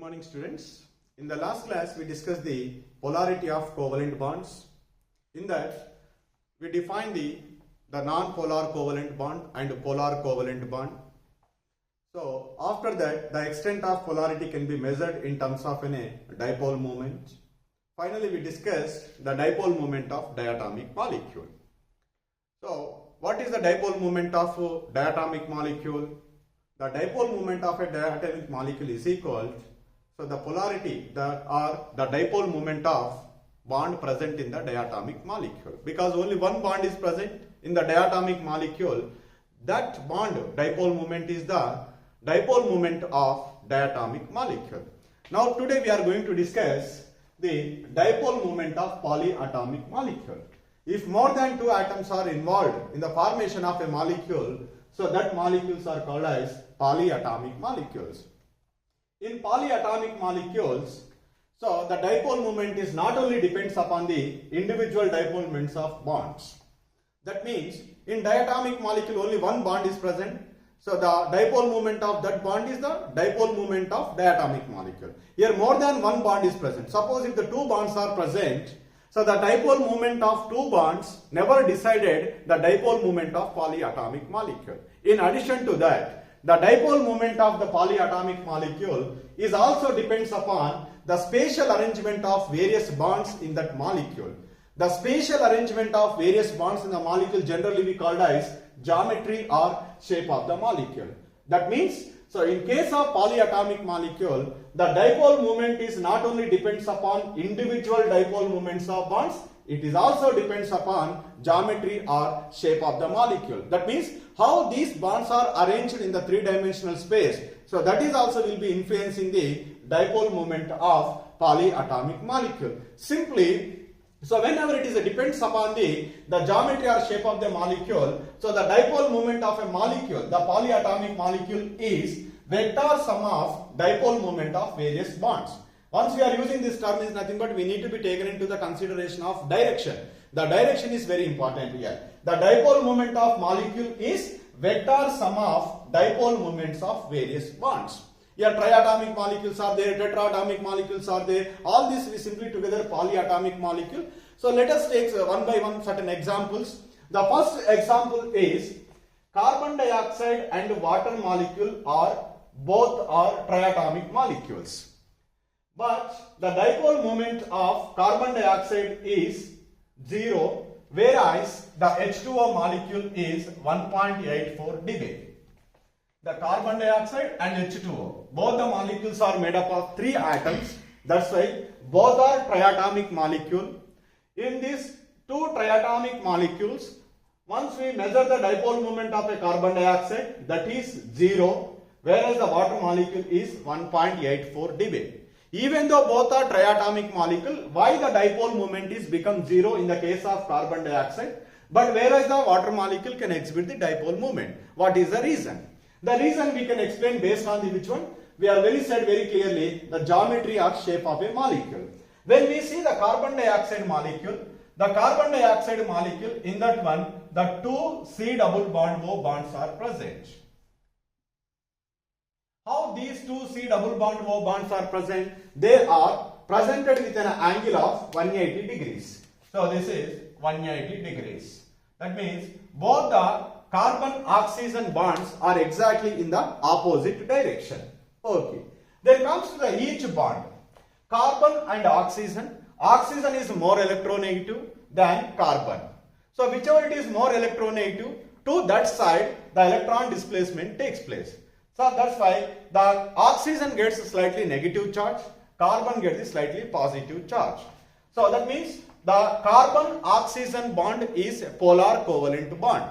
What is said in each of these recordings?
morning, students. In the last class we discussed the polarity of covalent bonds. In that we defined the non-polar covalent bond and polar covalent bond. So after that the extent of polarity can be measured in terms of a dipole moment. Finally we discussed the dipole moment of diatomic molecule. So what is the dipole moment of diatomic molecule? The dipole moment of a diatomic molecule is equal to the polarity or the dipole moment of bond present in the diatomic molecule. Because only one bond is present in the diatomic molecule, that bond dipole moment is the dipole moment of diatomic molecule. Now today we are going to discuss the dipole moment of polyatomic molecule. If more than two atoms are involved in the formation of a molecule, so that molecules are called as polyatomic molecules. In polyatomic molecules, so the dipole moment is not only depends upon the individual dipole moments of bonds. That means in diatomic molecule only one bond is present. So the dipole moment of that bond is the dipole moment of diatomic molecule. Here more than one bond is present. Suppose if the two bonds are present, so the dipole moment of two bonds never decided the dipole moment of polyatomic molecule. In addition to that, the dipole moment of the polyatomic molecule is also depends upon the spatial arrangement of various bonds in that molecule. The spatial arrangement of various bonds in the molecule generally we called as geometry or shape of the molecule. That means, so in case of polyatomic molecule, the dipole moment is not only depends upon individual dipole moments of bonds, it is also depends upon geometry or shape of the molecule. That means how these bonds are arranged in the three-dimensional space. So that is also will be influencing the dipole moment of polyatomic molecule. Simply, so whenever it is depends upon the geometry or shape of the molecule, so the dipole moment of a molecule, the polyatomic molecule is vector sum of dipole moment of various bonds. Once we are using this term is nothing but we need to be taken into the consideration of direction. The direction is very important here. The dipole moment of molecule is vector sum of dipole moments of various bonds. Here triatomic molecules are there, tetraatomic molecules are there. All this we simply together polyatomic molecule. So let us take one by one certain examples. The first example is carbon dioxide and water molecule both are triatomic molecules. But the dipole moment of carbon dioxide is 0, whereas the H2O molecule is 1.84 dB. The carbon dioxide and H2O, both the molecules are made up of 3 atoms. That's why both are triatomic molecule. In these two triatomic molecules, once we measure the dipole moment of a carbon dioxide, that is 0, whereas the water molecule is 1.84 dB. Even though both are triatomic molecule, why the dipole moment is become 0 in the case of carbon dioxide, but whereas the water molecule can exhibit the dipole moment? What is the reason? The reason we can explain based on the which one? We are said very clearly the geometry or shape of a molecule. When we see the carbon dioxide molecule in that one, the two C double bond O bonds are present. How these two C double bond O bonds are present? They are presented with an angle of 180 degrees. So this is 180 degrees. That means both the carbon oxygen bonds are exactly in the opposite direction. Okay. Then comes to the each bond. Carbon and oxygen. Oxygen is more electronegative than carbon. So whichever it is more electronegative, to that side the electron displacement takes place. So that's why the oxygen gets a slightly negative charge, carbon gets a slightly positive charge. So that means the carbon oxygen bond is a polar covalent bond.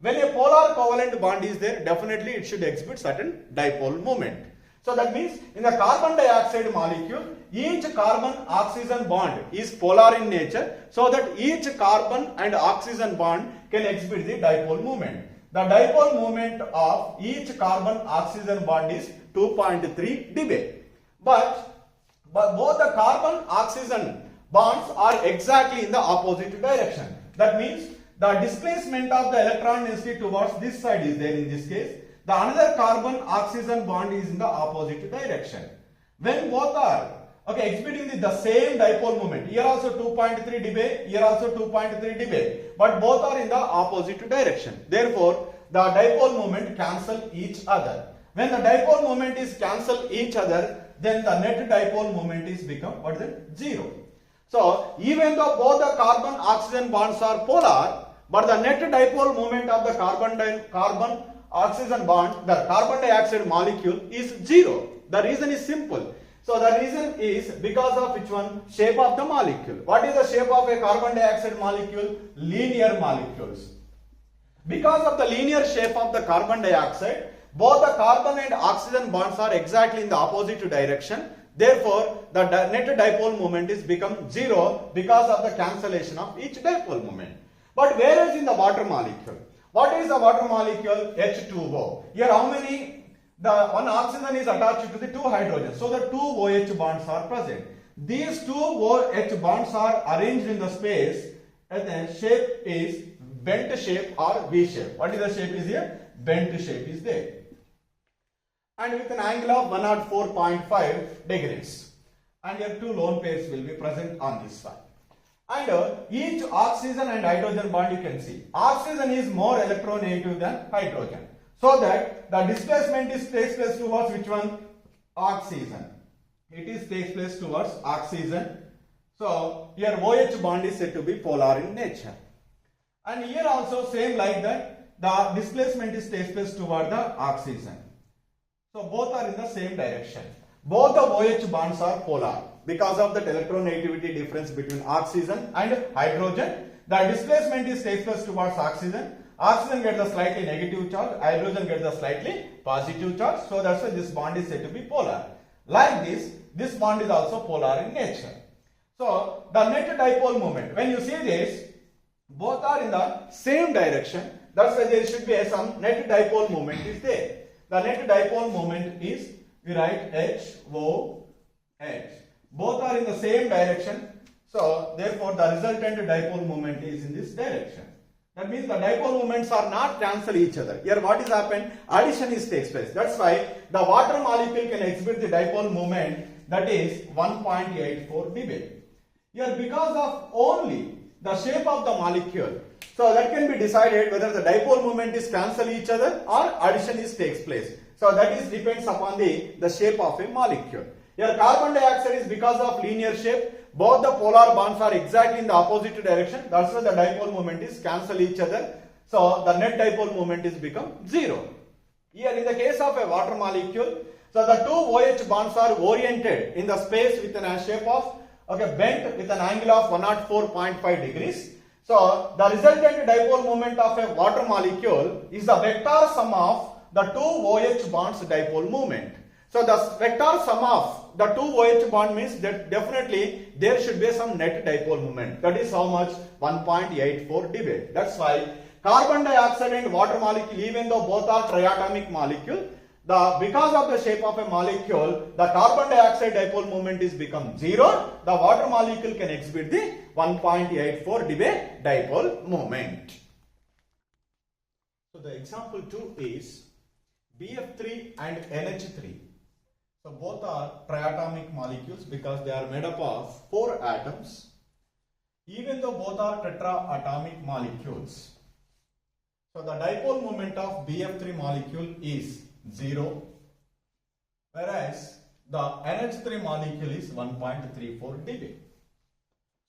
When a polar covalent bond is there, definitely it should exhibit certain dipole moment. So that means in the carbon dioxide molecule, each carbon oxygen bond is polar in nature, so that each carbon and oxygen bond can exhibit the dipole moment. The dipole moment of each carbon oxygen bond is 2.3 dB. But both the carbon oxygen bonds are exactly in the opposite direction. That means the displacement of the electron density towards this side is there in this case. The another carbon oxygen bond is in the opposite direction. When both are exhibiting the same dipole moment, here also 2.3 dB, here also 2.3 dB, but both are in the opposite direction. Therefore, the dipole moment cancel each other. When the dipole moment is cancel each other, then the net dipole moment is become what is it? 0. So even though both the carbon oxygen bonds are polar, but the net dipole moment of the carbon oxygen bond, the carbon dioxide molecule is 0. The reason is simple. So the reason is because of which one? Shape of the molecule. What is the shape of a carbon dioxide molecule? Linear molecules. Because of the linear shape of the carbon dioxide, both the carbon and oxygen bonds are exactly in the opposite direction. Therefore, the net dipole moment is become 0 because of the cancellation of each dipole moment. But whereas in the water molecule, what is the water molecule? H2O. Here how many? The one oxygen is attached to the two hydrogens. So the two OH bonds are present. These two OH bonds are arranged in the space and the shape is bent shape or V shape. What is the shape is here? Bent shape is there. And with an angle of 104.5 degrees. And here two lone pairs will be present on this side. And each oxygen and hydrogen bond you can see. Oxygen is more electronegative than hydrogen. So that the displacement takes place towards which one? Oxygen. It is takes place towards oxygen. So here OH bond is said to be polar in nature. And here also same like that, the displacement takes place toward the oxygen. So both are in the same direction. Both the OH bonds are polar because of the electronegativity difference between oxygen and hydrogen. The displacement takes place towards oxygen. Oxygen gets a slightly negative charge, hydrogen gets a slightly positive charge. So that's why this bond is said to be polar. Like this bond is also polar in nature. So the net dipole moment, when you see this, both are in the same direction. That's why there should be some net dipole moment is there. The net dipole moment is, we write HOH. Both are in the same direction. So therefore the resultant dipole moment is in this direction. That means the dipole moments are not cancel each other. Here what is happened? Addition takes place. That's why the water molecule can exhibit the dipole moment that is 1.84 dB. Here because of only the shape of the molecule, so that can be decided whether the dipole moment is cancel each other or addition takes place. So that is depends upon the shape of a molecule. Here carbon dioxide is because of linear shape. Both the polar bonds are exactly in the opposite direction. That's why the dipole moment is cancel each other. So the net dipole moment is become 0. Here in the case of a water molecule, so the two OH bonds are oriented in the space with a shape of bent with an angle of 104.5 degrees. So the resultant dipole moment of a water molecule is the vector sum of the two OH bonds dipole moment. So the vector sum of the two OH bond means that definitely there should be some net dipole moment. That is how much? 1.84 dB. That's why carbon dioxide and water molecule, even though both are triatomic molecule, because of the shape of a molecule, the carbon dioxide dipole moment is become 0. The water molecule can exhibit the 1.84 dB dipole moment. So the example 2 is BF3 and NH3. So both are triatomic molecules because they are made up of 4 atoms. Even though both are tetraatomic molecules. So the dipole moment of BF3 molecule is 0, whereas the NH3 molecule is 1.34 dB.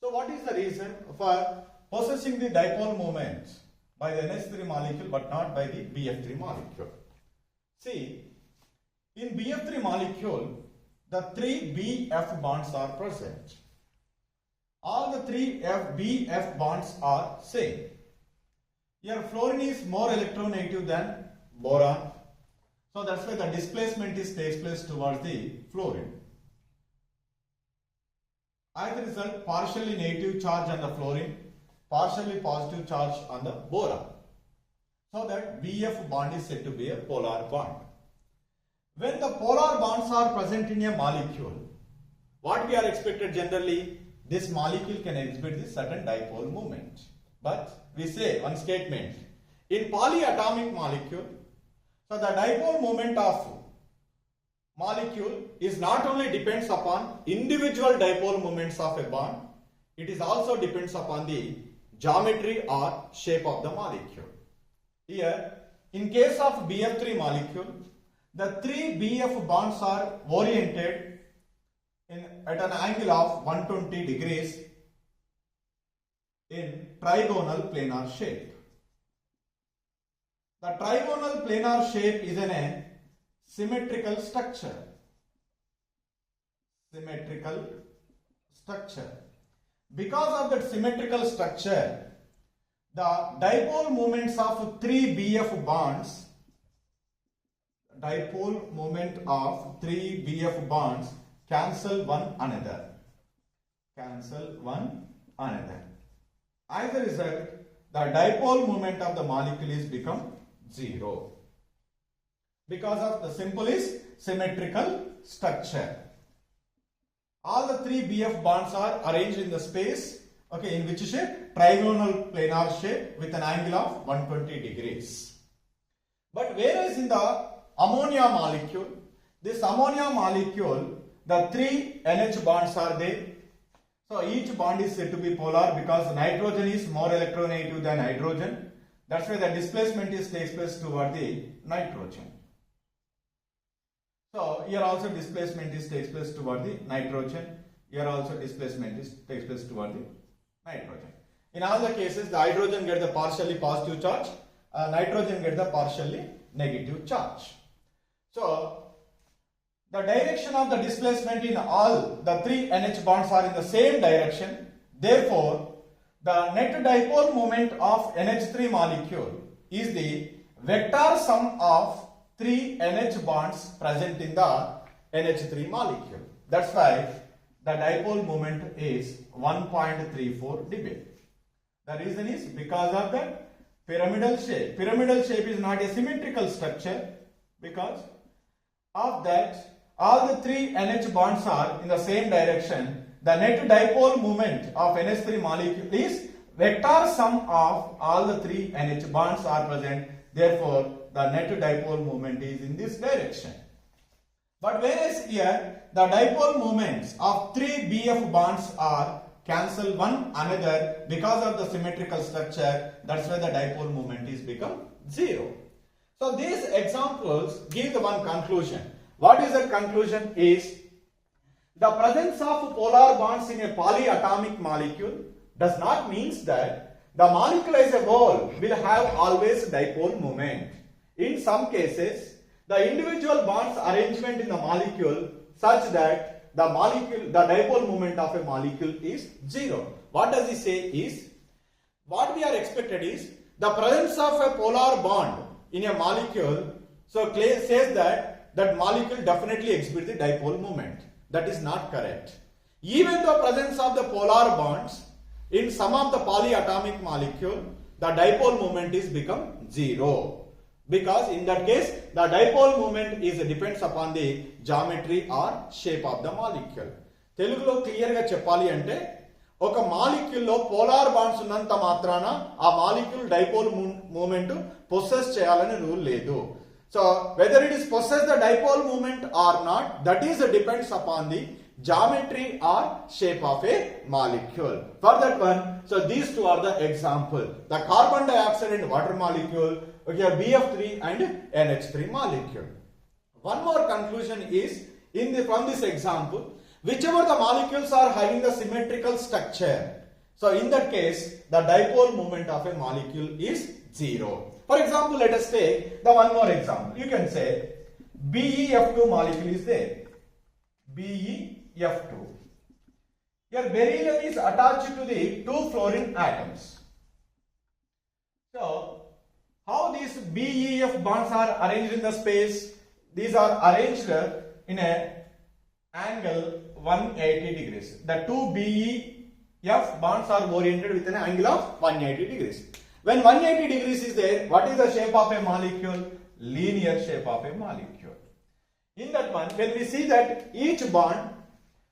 So what is the reason for possessing the dipole moment by the NH3 molecule but not by the BF3 molecule? See, in BF3 molecule, the 3 BF bonds are present. All the 3 BF bonds are same. Here fluorine is more electronegative than boron. So that's why the displacement takes place towards the fluorine. As a result, partially negative charge on the fluorine, partially positive charge on the boron. So that BF bond is said to be a polar bond. When the polar bonds are present in a molecule, what we are expected generally, this molecule can exhibit this certain dipole moment. But we say one statement, in polyatomic molecule, so the dipole moment of molecule is not only depends upon individual dipole moments of a bond, it is also depends upon the geometry or shape of the molecule. Here, in case of BF3 molecule, the three BF bonds are oriented at an angle of 120 degrees in trigonal planar shape. The trigonal planar shape is in a symmetrical structure. Symmetrical structure. Because of that symmetrical structure, the dipole moments of three BF bonds, dipole moment of three BF bonds cancel one another. Cancel one another. As a result, the dipole moment of the molecule is become 0. Because of the simple is symmetrical structure. All the three BF bonds are arranged in the space, okay, in which shape? Trigonal planar shape with an angle of 120 degrees. But whereas in the ammonia molecule, this ammonia molecule, the three NH bonds are there. So each bond is said to be polar because nitrogen is more electronegative than hydrogen. That's why the displacement takes place toward the nitrogen. So here also displacement takes place toward the nitrogen. Here also displacement takes place toward the nitrogen. In all the cases, the hydrogen gets the partially positive charge, nitrogen gets the partially negative charge. So the direction of the displacement in all the three NH bonds are in the same direction. Therefore, the net dipole moment of NH3 molecule is the vector sum of three NH bonds present in the NH3 molecule. That's why the dipole moment is 1.34 dB. The reason is because of the pyramidal shape. Pyramidal shape is not a symmetrical structure. Because of that, all the three NH bonds are in the same direction. The net dipole moment of NH3 molecule is vector sum of all the three NH bonds are present. Therefore, the net dipole moment is in this direction. But whereas here, the dipole moments of three BF bonds are cancel one another because of the symmetrical structure. That's why the dipole moment is become 0. So these examples give the one conclusion. What is that conclusion is the presence of polar bonds in a polyatomic molecule does not mean that the molecule as a whole will have always dipole moment. In some cases, the individual bonds arrangement in the molecule such that the dipole moment of a molecule is 0. What does he say is, what we are expected is the presence of a polar bond in a molecule, so Clay says that molecule definitely exhibits the dipole moment. That is not correct. Even the presence of the polar bonds in some of the polyatomic molecule, the dipole moment is become 0. Because in that case, the dipole moment depends upon the geometry or shape of the molecule. Telugulo clear ga cheppali ante oka molecule lo polar bonds ఉన్నంత మాత్రాన ఆ molecule dipole moment possess cheyalani rule ledu. So whether it is possess the dipole moment or not, that is depends upon the geometry or shape of a molecule. For that one, so these two are the example. The carbon dioxide and water molecule, okay, BF3 and NH3 molecule. One more conclusion is from this example, whichever the molecules are having the symmetrical structure, so in that case the dipole moment of a molecule is 0. For example, let us take the one more example. You can say BeF2 molecule is there. BeF2. Here beryllium is attached to the two fluorine atoms. So how these BeF bonds are arranged in the space? These are arranged in a angle 180 degrees. The two BeF bonds are oriented with an angle of 180 degrees. When 180 degrees is there, what is the shape of a molecule? Linear shape of a molecule. In that one, when we see that each bond,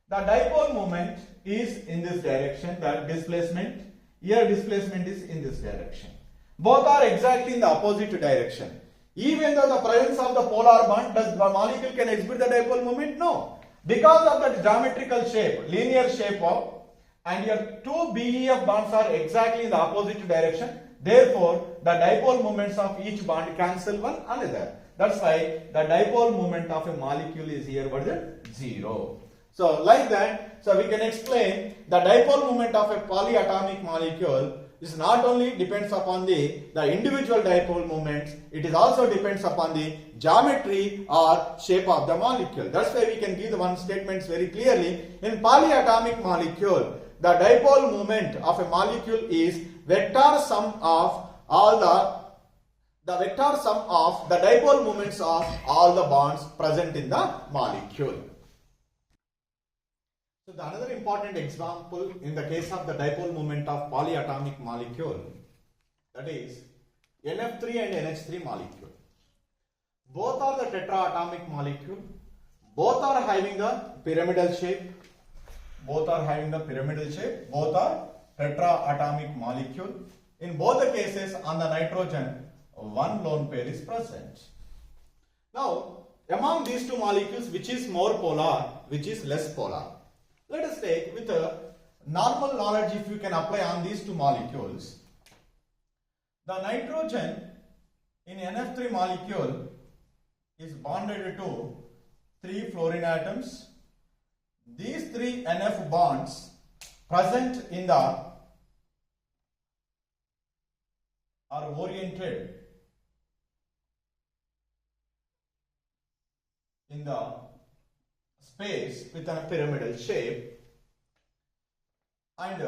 the dipole moment is in this direction, the displacement, here displacement is in this direction. Both are exactly in the opposite direction. Even though the presence of the polar bond, does the molecule can exhibit the dipole moment? No. Because of the geometrical shape, linear shape of, and your two BEF bonds are exactly in the opposite direction, therefore the dipole moments of each bond cancel one another. That's why the dipole moment of a molecule is here what is 0. So like that, so we can explain the dipole moment of a polyatomic molecule is not only depends upon the individual dipole moments, it is also depends upon the geometry or shape of the molecule. That's why we can give the one statements very clearly. In polyatomic molecule, the dipole moment of a molecule is vector sum of all the vector sum of the dipole moments of all the bonds present in the molecule. So the another important example in the case of the dipole moment of polyatomic molecule, that is NF3 and NH3 molecule. Both are the tetraatomic molecule. Both are having the pyramidal shape. Both are tetraatomic molecule. In both the cases on the nitrogen, one lone pair is present. Now, among these two molecules, which is more polar, which is less polar? Let us take with a normal knowledge if you can apply on these two molecules. The nitrogen in NF3 molecule is bonded to 3 fluorine atoms. These 3 NF bonds present in the are oriented in the space with a pyramidal shape, and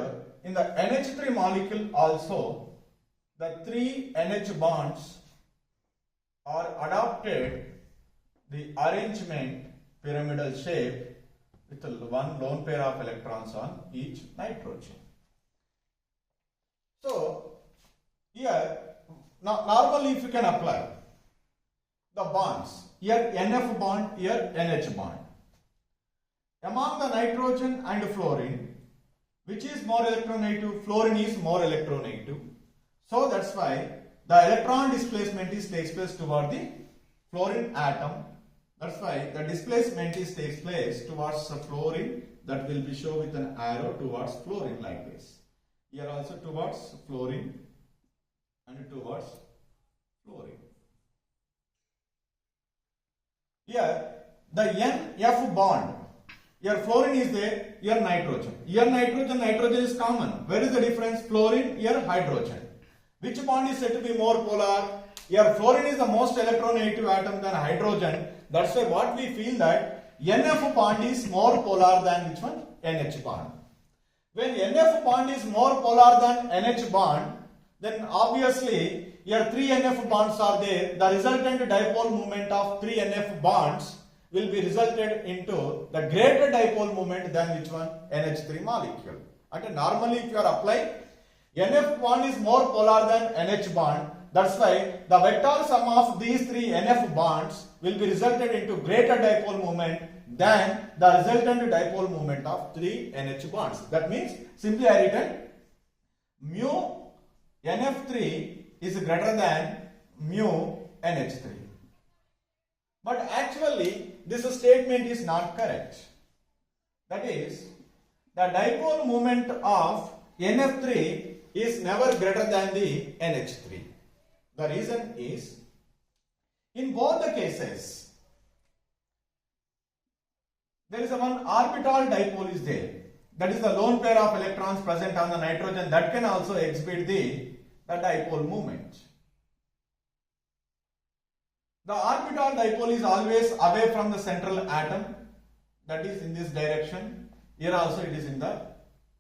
in the NH3 molecule also the 3 NH bonds are adopted the arrangement pyramidal shape with one lone pair of electrons on each nitrogen. So here normally if you can apply the bonds, here NF bond, here NH bond. Among the nitrogen and fluorine, which is more electronegative? Fluorine is more electronegative. So that's why the electron displacement takes place toward the fluorine atom. That's why the displacement takes place towards the fluorine, that will be shown with an arrow towards fluorine like this. Here also towards fluorine and towards fluorine. Here the NF bond, here fluorine is there, here nitrogen. Here nitrogen is common. Where is the difference? Fluorine, here hydrogen. Which bond is said to be more polar? Here fluorine is the most electronegative atom than hydrogen. That's why what we feel that NF bond is more polar than which one? NH bond. When NF bond is more polar than NH bond, then obviously here 3 NF bonds are there. The resultant dipole moment of 3 NF bonds will be resulted into the greater dipole moment than which one? NH3 molecule. And normally if you are applying, NF bond is more polar than NH bond. That's why the vector sum of these 3 NF bonds will be resulted into greater dipole moment than the resultant dipole moment of 3 NH bonds. That means simply I written mu NF3 is greater than mu NH3. But actually this statement is not correct. That is, the dipole moment of NF3 is never greater than the NH3. The reason is, in both the cases, there is one orbital dipole is there. That is the lone pair of electrons present on the nitrogen that can also exhibit the dipole moment. The orbital dipole is always away from the central atom, that is in this direction. Here also it is in the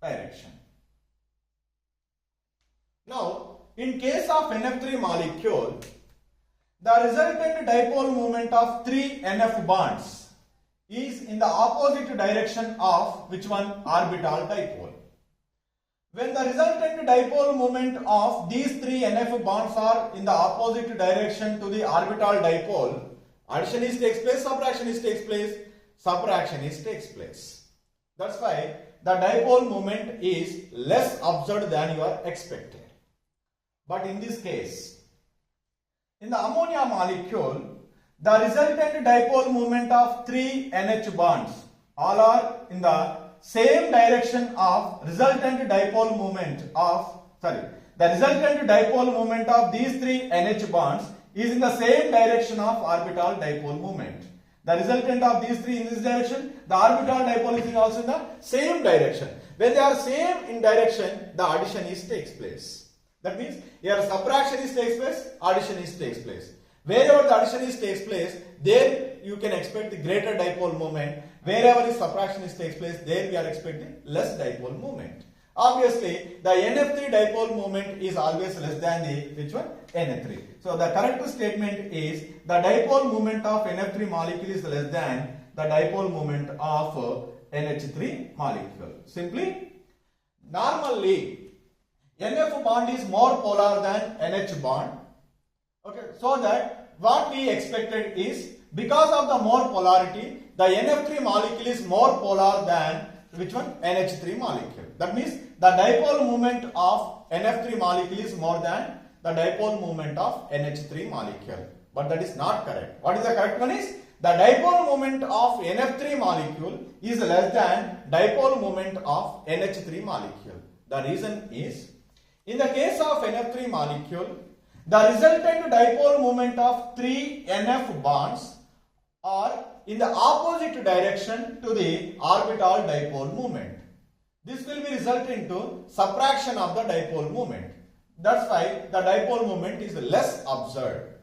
direction. Now, in case of NF3 molecule, the resultant dipole moment of 3 NF bonds is in the opposite direction of which one? Orbital dipole. When the resultant dipole moment of these 3 NF bonds are in the opposite direction to the orbital dipole, addition takes place, subtraction takes place, subtraction takes place. That's why the dipole moment is less observed than you are expected. But in this case, In the ammonia molecule, the resultant dipole moment of 3 NH bonds all are in the same direction of the resultant dipole moment of these 3 NH bonds is in the same direction of orbital dipole moment. The resultant of these 3 in this direction, the orbital dipole is also in the same direction. When they are same in direction, the addition takes place. That means here subtraction takes place, addition takes place. Wherever the addition takes place, there you can expect the greater dipole moment. Wherever the subtraction takes place, there we are expecting less dipole moment. Obviously, the NF3 dipole moment is always less than the which one? NF3. So the correct statement is the dipole moment of NF3 molecule is less than the dipole moment of NH3 molecule. Simply, normally NF bond is more polar than NH bond. Okay, so that what we expected is because of the more polarity, the NF3 molecule is more polar than which one? NH3 molecule. That means the dipole moment of NF3 molecule is more than the dipole moment of NH3 molecule. But that is not correct. What is the correct one is? The dipole moment of NF3 molecule is less than dipole moment of NH3 molecule. The reason is, in the case of NF3 molecule, the resultant dipole moment of 3 NF bonds are in the opposite direction to the orbital dipole moment. This will be result into subtraction of the dipole moment. That's why the dipole moment is less observed.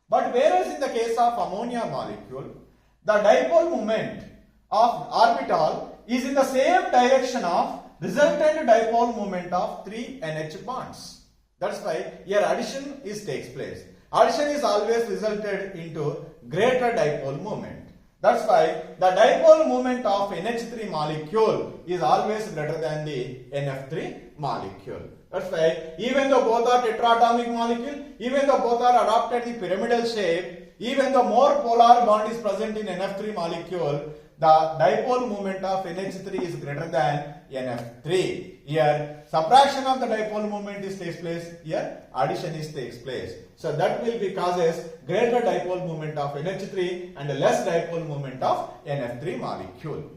But whereas in the case of ammonia molecule, the dipole moment of orbital is in the same direction of resultant dipole moment of 3 NH bonds. That's why here addition takes place. Addition is always resulted into greater dipole moment. That's why the dipole moment of NH3 molecule is always greater than the NF3 molecule. That's why even though both are tetraatomic molecule, even though both are adopted the pyramidal shape, even though more polar bond is present in NF3 molecule, the dipole moment of NH3 is greater than NF3. Here subtraction of the dipole moment takes place, here addition takes place. So that will be causes greater dipole moment of NH3 and less dipole moment of NF3 molecule.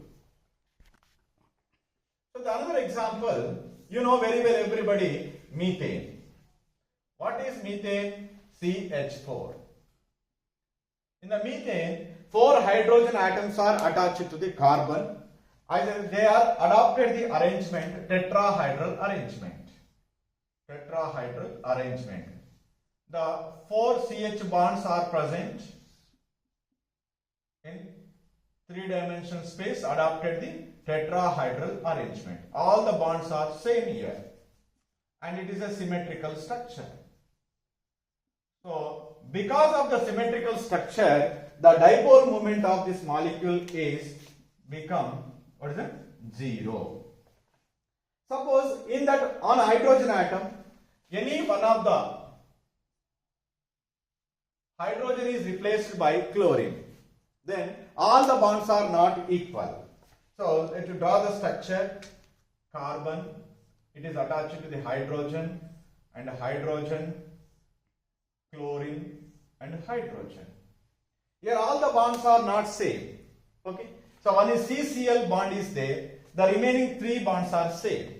So the another example, you know very well everybody, methane. What is methane? CH4. In the methane, 4 hydrogen atoms are attached to the carbon. Either they are adopted the arrangement tetrahedral arrangement. Tetrahedral arrangement. The 4 CH bonds are present in 3-dimensional space, adopted the tetrahedral arrangement. All the bonds are same here and it is a symmetrical structure. So because of the symmetrical structure, the dipole moment of this molecule is become, what is it? 0. Suppose in that on hydrogen atom, any one of the hydrogen is replaced by chlorine, then all the bonds are not equal. So to draw the structure, carbon, it is attached to the hydrogen, and hydrogen, chlorine and hydrogen. Here all the bonds are not same. Okay. So one is CCl bond is there, the remaining 3 bonds are same.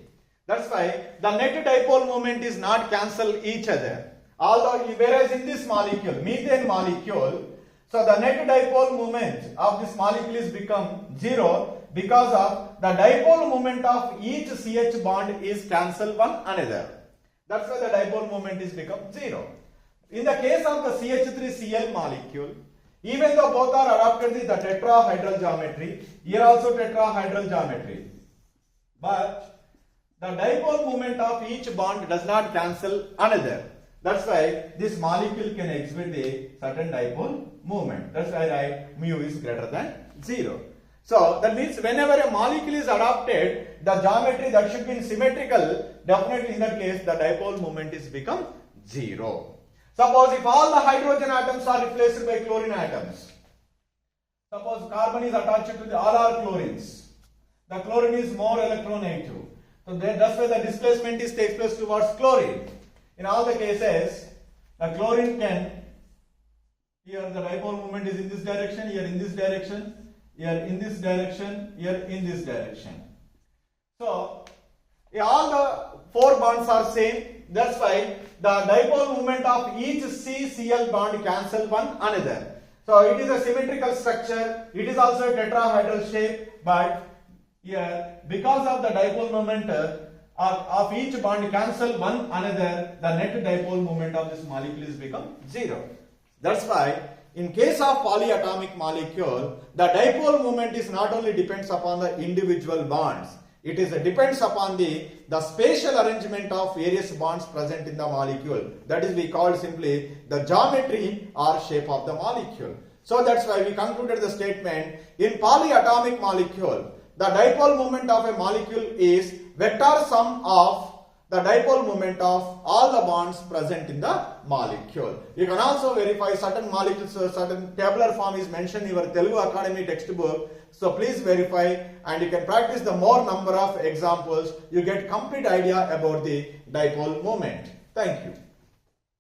That's why the net dipole moment is not cancel each other. Although whereas in this molecule, methane molecule, so the net dipole moment of this molecule is become 0 because of the dipole moment of each CH bond is cancel one another. That's why the dipole moment is become 0. In the case of the CH3Cl molecule, even though both are adopted the tetrahedral geometry, here also tetrahedral geometry, but the dipole moment of each bond does not cancel another. That's why this molecule can exhibit a certain dipole moment. That's why I write mu is greater than 0. So that means whenever a molecule is adopted, the geometry that should be symmetrical, definitely in that case the dipole moment is become 0. Suppose if all the hydrogen atoms are replaced by chlorine atoms, suppose carbon is attached to the all are chlorines, the chlorine is more electronegative. So that's why the displacement takes place towards chlorine. In all the cases, the chlorine can Here the dipole moment is in this direction, here in this direction, here in this direction, here in this direction. So all the four bonds are same. That's why the dipole moment of each CCl bond cancel one another. So it is a symmetrical structure. It is also a tetrahedral shape, but here because of the dipole moment of each bond cancel one another, the net dipole moment of this molecule is become zero. That's why in case of polyatomic molecule, the dipole moment is not only depends upon the individual bonds, it is depends upon the spatial arrangement of various bonds present in the molecule. That is we call simply the geometry or shape of the molecule. So that's why we concluded the statement, in polyatomic molecule, the dipole moment of a molecule is vector sum of the dipole moment of all the bonds present in the molecule. You can also verify certain molecules, certain tabular form is mentioned in your Telugu Academy textbook. So please verify, and you can practice the more number of examples. You get complete idea about the dipole moment. Thank you.